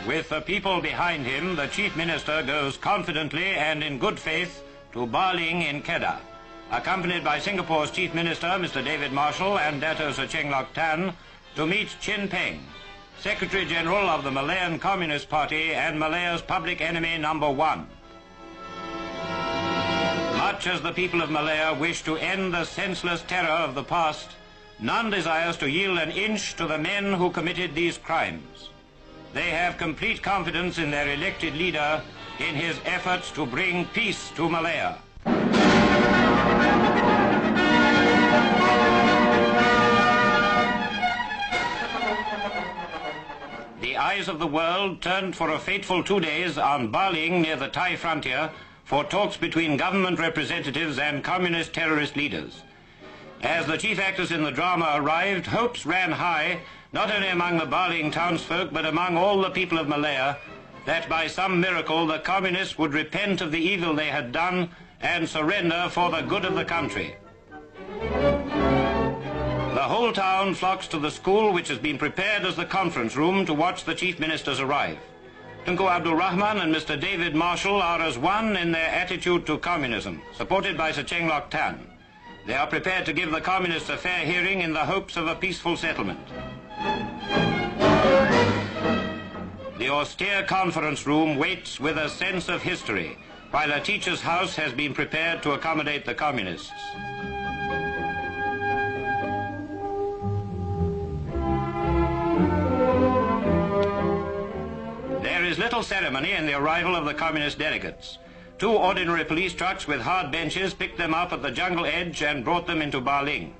With the people behind him, the Chief Minister goes confidently and in good faith to Baling in Kedah, accompanied by Singapore's Chief Minister, Mr. David Marshall, and Dato Sir Cheng Tan, to meet Ching Peng, Secretary General of the Malayan Communist Party and Malaya's public enemy #1. Much as the people of Malaya wish to end the senseless terror of the past, none desires to yield an inch to the men who committed these crimes. They have complete confidence in their elected leader in his efforts to bring peace to Malaya. The eyes of the world turned for a fateful 2 days on Baling near the Thai frontier for talks between government representatives and communist terrorist leaders. As the chief actors in the drama arrived, hopes ran high, not only among the Baling townsfolk, but among all the people of Malaya, that by some miracle the communists would repent of the evil they had done and surrender for the good of the country. The whole town flocks to the school, which has been prepared as the conference room to watch the chief ministers arrive. Tunku Abdul Rahman and Mr. David Marshall are as one in their attitude to communism, supported by Sir Cheng Tan. They are prepared to give the communists a fair hearing in the hopes of a peaceful settlement. The austere conference room waits with a sense of history, while a teacher's house has been prepared to accommodate the communists. There is little ceremony in the arrival of the communist delegates. 2 ordinary police trucks with hard benches picked them up at the jungle edge and brought them into Baling.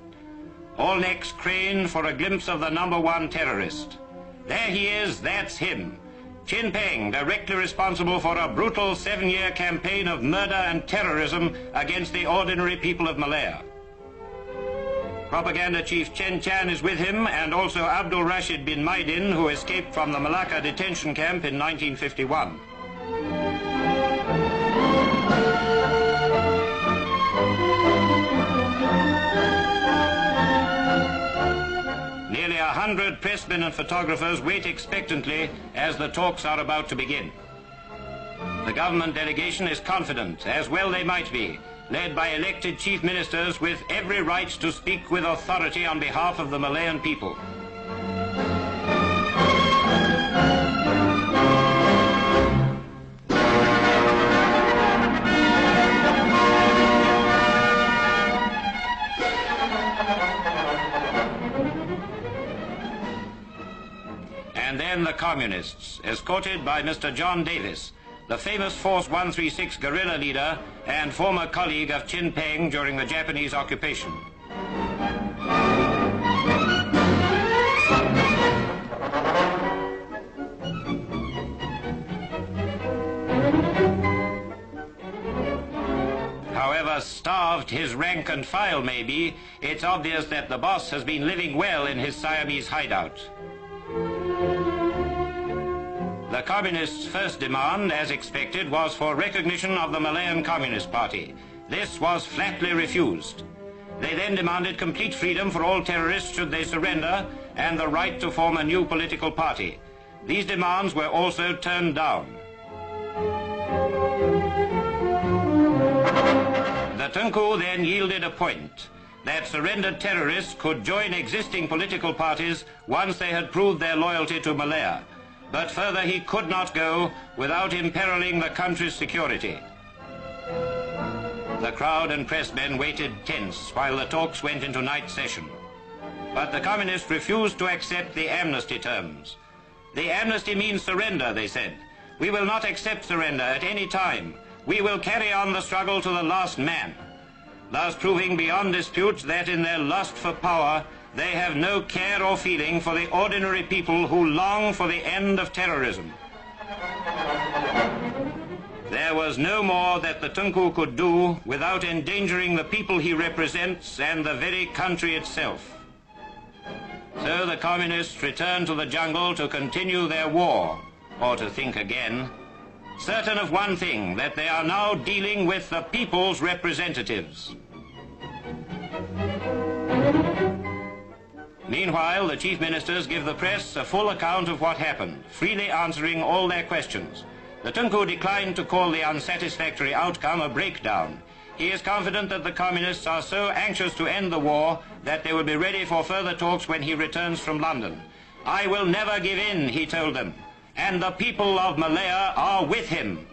All necks craned for a glimpse of the #1 terrorist. There he is, that's him. Ching Peng, directly responsible for a brutal 7-year campaign of murder and terrorism against the ordinary people of Malaya. Propaganda Chief Chen Tian is with him, and also Abdul Rashid Maidin, who escaped from the Malacca detention camp in 1951. Nearly 100 pressmen and photographers wait expectantly as the talks are about to begin. The government delegation is confident, as well they might be, led by elected chief ministers with every right to speak with authority on behalf of the Malayan people. And then the communists, escorted by Mr. John Davis, the famous Force 136 guerrilla leader and former colleague of Ching Peng during the Japanese occupation. However starved his rank and file may be, it's obvious that the boss has been living well in his Siamese hideout. The communists' first demand, as expected, was for recognition of the Malayan Communist Party. This was flatly refused. They then demanded complete freedom for all terrorists should they surrender, and the right to form a new political party. These demands were also turned down. The Tunku then yielded a point that surrendered terrorists could join existing political parties once they had proved their loyalty to Malaya. But further he could not go without imperiling the country's security. The crowd and pressmen waited tense while the talks went into night session. But the communists refused to accept the amnesty terms. The amnesty means surrender, they said. We will not accept surrender at any time. We will carry on the struggle to the last man. Thus proving beyond dispute that in their lust for power, they have no care or feeling for the ordinary people who long for the end of terrorism. There was no more that the Tunku could do without endangering the people he represents and the very country itself. So the communists returned to the jungle to continue their war, or to think again, certain of one thing, that they are now dealing with the people's representatives. Meanwhile, the chief ministers give the press a full account of what happened, freely answering all their questions. The Tunku declined to call the unsatisfactory outcome a breakdown. He is confident that the communists are so anxious to end the war that they will be ready for further talks when he returns from London. I will never give in, he told them, and the people of Malaya are with him.